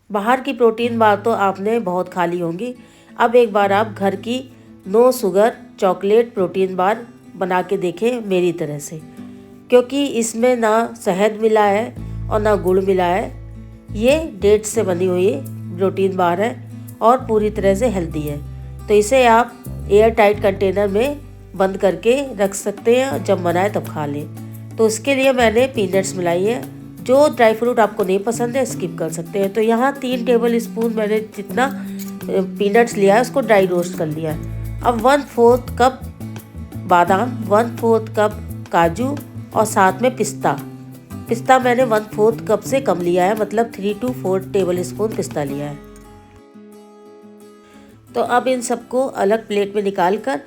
बाहर की protein bar तो आपने बहुत खा ली होंगी। अब एक बार आप घर की no sugar chocolate protein bar बना के देखें मेरी तरह से, क्योंकि इसमें ना शहद मिला है और ना गुड़ मिला है। ये डेट्स से बनी हुई प्रोटीन बार है और पूरी तरह से हेल्दी है। तो इसे आप एयर टाइट कंटेनर में बंद करके रख सकते हैं, जब बनाए तब खा लें। तो इसके लिए मैंने पीनट्स मिलाई है। जो ड्राई फ्रूट आपको नहीं पसंद है स्किप कर सकते हैं। तो यहाँ 3 टेबल स्पून मैंने जितना पीनट्स लिया है उसको ड्राई रोस्ट कर लिया है। अब 1/4 कप बादाम, 1/4 कप काजू और साथ में पिस्ता मैंने 1/4 कप से कम लिया है, मतलब 3 to 4 टेबल स्पून पिस्ता लिया है। तो अब इन सबको अलग प्लेट में निकाल कर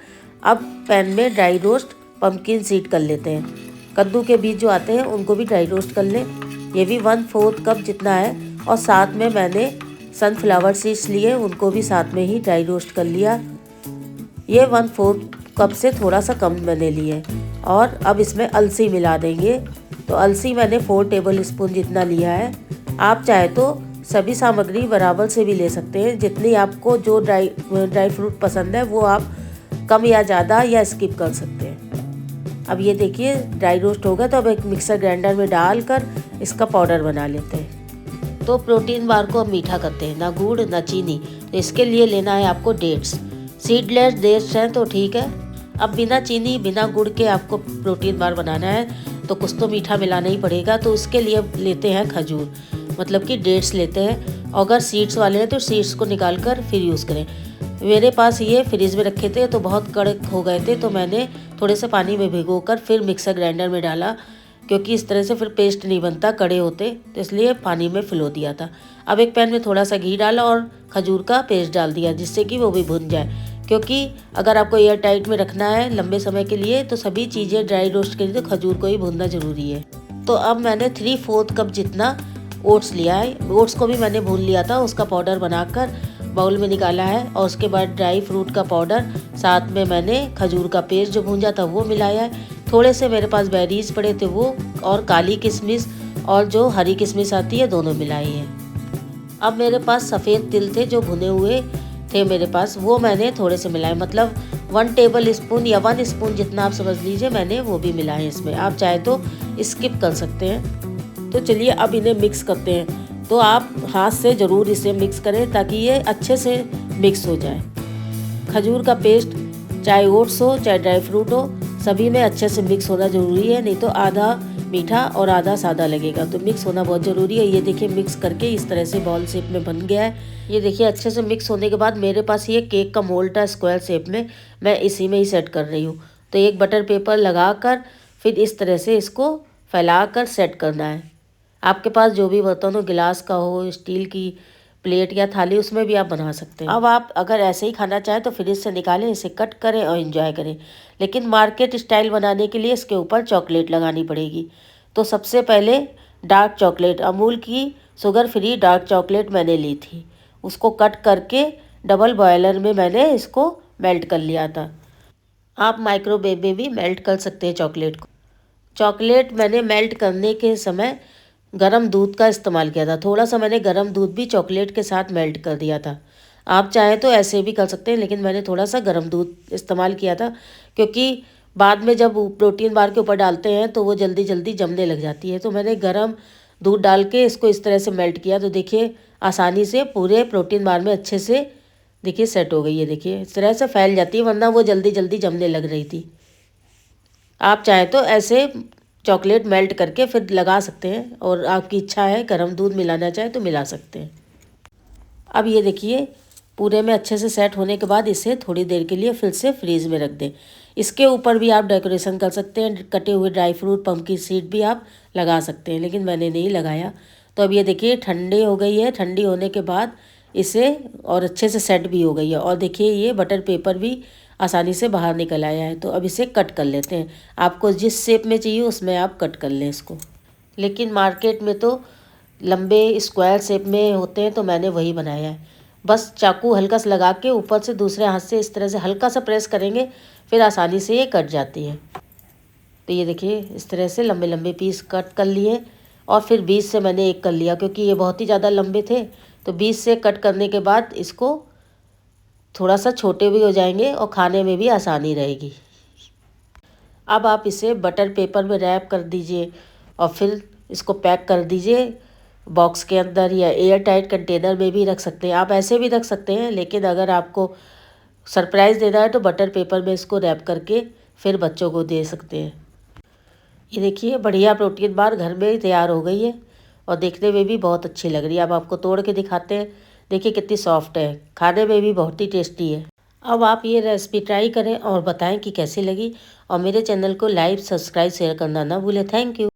अब पैन में ड्राई रोस्ट पम्पकिन सीड कर लेते हैं। कद्दू के बीज जो आते हैं उनको भी ड्राई रोस्ट कर लें। ये भी 1/4 कप जितना है। और साथ में मैंने सनफ्लावर सीड्स लिए, उनको भी साथ में ही ड्राई रोस्ट कर लिया। ये 1/4 कप से थोड़ा सा कम मैंने लिए। और अब इसमें अलसी मिला देंगे। तो अलसी मैंने 4 टेबल स्पून जितना लिया है। आप चाहे तो सभी सामग्री बराबर से भी ले सकते हैं। जितनी आपको जो ड्राई फ्रूट पसंद है वो आप कम या ज़्यादा या स्किप कर सकते हैं। अब ये देखिए ड्राई रोस्ट हो गया। तो अब एक मिक्सर ग्राइंडर में डालकर इसका पाउडर बना लेते हैं। तो प्रोटीन बार को अब मीठा करते हैं, ना गुड़ ना चीनी। तो इसके लिए लेना है आपको डेट्स। सीडलेस डेट्स हैं तो ठीक है। अब बिना चीनी बिना गुड़ के आपको प्रोटीन बार बनाना है तो कुछ तो मीठा मिलाना ही पड़ेगा। तो उसके लिए लेते हैं खजूर, मतलब कि डेट्स लेते हैं। अगर सीड्स वाले हैं तो सीड्स को निकाल कर फिर यूज़ करें। मेरे पास ये फ्रिज में रखे थे तो बहुत कड़क हो गए थे, तो मैंने थोड़े से पानी में भिगोकर फिर मिक्सर ग्राइंडर में डाला, क्योंकि इस तरह से फिर पेस्ट नहीं बनता, कड़े होते, तो इसलिए पानी में फिलो दिया था। अब एक पैन में थोड़ा सा घी डाला और खजूर का पेस्ट डाल दिया, जिससे कि वो भी भुन जाए। क्योंकि अगर आपको एयर टाइट में रखना है लंबे समय के लिए तो सभी चीज़ें ड्राई रोस्ट के लिए तो खजूर को ही भूनना ज़रूरी है। तो अब मैंने 3/4 कप जितना ओट्स लिया है। ओट्स को भी मैंने भून लिया था, उसका पाउडर बनाकर बाउल में निकाला है। और उसके बाद ड्राई फ्रूट का पाउडर, साथ में मैंने खजूर का पेस्ट जो भूंजा था वो मिलाया है। थोड़े से मेरे पास बेरीज पड़े थे वो, और काली किशमिश और जो हरी किशमिश आती है दोनों मिलाई है। अब मेरे पास सफ़ेद तिल थे जो भुने हुए थे मेरे पास, वो मैंने थोड़े से मिलाए, मतलब 1 टेबल स्पून या 1 स्पून जितना आप समझ लीजिए, मैंने वो भी मिलाए इसमें। आप चाहे तो स्किप कर सकते हैं। तो चलिए अब इन्हें मिक्स करते हैं। तो आप हाथ से ज़रूर इसे मिक्स करें ताकि ये अच्छे से मिक्स हो जाए। खजूर का पेस्ट चाहे ओट्स हो चाहे ड्राई फ्रूट हो, सभी में अच्छे से मिक्स होना ज़रूरी है, नहीं तो आधा मीठा और आधा सादा लगेगा। तो मिक्स होना बहुत ज़रूरी है। ये देखिए मिक्स करके इस तरह से बॉल शेप में बन गया है। ये देखिए अच्छे से मिक्स होने के बाद मेरे पास ये केक का मोल्ड था स्क्वायर शेप में, मैं इसी में ही सेट कर रही हूँ। तो एक बटर पेपर लगा कर फिर इस तरह से इसको फैला कर सेट करना है। आपके पास जो भी बर्तन हो, गिलास का हो, स्टील की प्लेट या थाली, उसमें भी आप बना सकते हैं। अब आप अगर ऐसे ही खाना चाहें तो फ्रिज से निकालें, इसे कट करें और एंजॉय करें। लेकिन मार्केट स्टाइल बनाने के लिए इसके ऊपर चॉकलेट लगानी पड़ेगी। तो सबसे पहले डार्क चॉकलेट, अमूल की शुगर फ्री डार्क चॉकलेट मैंने ली थी, उसको कट करके डबल बॉयलर में मैंने इसको मेल्ट कर लिया था। आप माइक्रोवेव में भी मेल्ट कर सकते हैं चॉकलेट को। चॉकलेट मैंने मेल्ट करने के समय गरम दूध का इस्तेमाल किया था। थोड़ा सा मैंने गरम दूध भी चॉकलेट के साथ मेल्ट कर दिया था। आप चाहें तो ऐसे भी कर सकते हैं, लेकिन मैंने थोड़ा सा गरम दूध इस्तेमाल किया था, क्योंकि बाद में जब प्रोटीन बार के ऊपर डालते हैं तो वो जल्दी जल्दी जमने लग जाती है। तो मैंने गरम दूध डाल के इसको इस तरह से मेल्ट किया। तो देखिए आसानी से पूरे प्रोटीन बार में अच्छे से देखिए सेट हो गई है। देखिए इस तरह से फैल जाती है, वरना वो जल्दी जल्दी जमने लग रही थी। आप चाहें तो ऐसे चॉकलेट मेल्ट करके फिर लगा सकते हैं, और आपकी इच्छा है गर्म दूध मिलाना चाहे तो मिला सकते हैं। अब ये देखिए पूरे में अच्छे से सेट होने के बाद इसे थोड़ी देर के लिए फिर से फ्रीज में रख दें। इसके ऊपर भी आप डेकोरेशन कर सकते हैं, कटे हुए ड्राई फ्रूट, पम्पकिन सीड भी आप लगा सकते हैं, लेकिन मैंने नहीं लगाया। तो अब ये देखिए ठंडी हो गई है। ठंडी होने के बाद इसे और अच्छे से सेट भी हो गई है। और देखिए ये बटर पेपर भी आसानी से बाहर निकल आया है। तो अब इसे कट कर लेते हैं। आपको जिस शेप में चाहिए उसमें आप कट कर लें इसको। लेकिन मार्केट में तो लंबे स्क्वायर शेप में होते हैं, तो मैंने वही बनाया है। बस चाकू हल्का सा लगा के ऊपर से दूसरे हाथ से इस तरह से हल्का सा प्रेस करेंगे, फिर आसानी से ये कट जाती है। तो ये देखिए इस तरह से लंबे लंबे पीस कट कर लिए, और फिर बीच से मैंने एक कर लिया, क्योंकि ये बहुत ही ज़्यादा लंबे थे तो बीच से कट करने के बाद इसको थोड़ा सा छोटे भी हो जाएंगे और खाने में भी आसानी रहेगी। अब आप इसे बटर पेपर में रैप कर दीजिए और फिर इसको पैक कर दीजिए बॉक्स के अंदर, या एयर टाइट कंटेनर में भी रख सकते हैं। आप ऐसे भी रख सकते हैं, लेकिन अगर आपको सरप्राइज़ देना है तो बटर पेपर में इसको रैप करके फिर बच्चों को दे सकते हैं। ये देखिए बढ़िया प्रोटीन बार घर में ही तैयार हो गई है और देखने में भी बहुत अच्छी लग रही है। अब आपको तोड़ के दिखाते हैं। देखिए कितनी सॉफ्ट है, खाने में भी बहुत ही टेस्टी है। अब आप ये रेसिपी ट्राई करें और बताएं कि कैसी लगी, और मेरे चैनल को लाइक, सब्सक्राइब, शेयर करना ना भूलें। Thank you.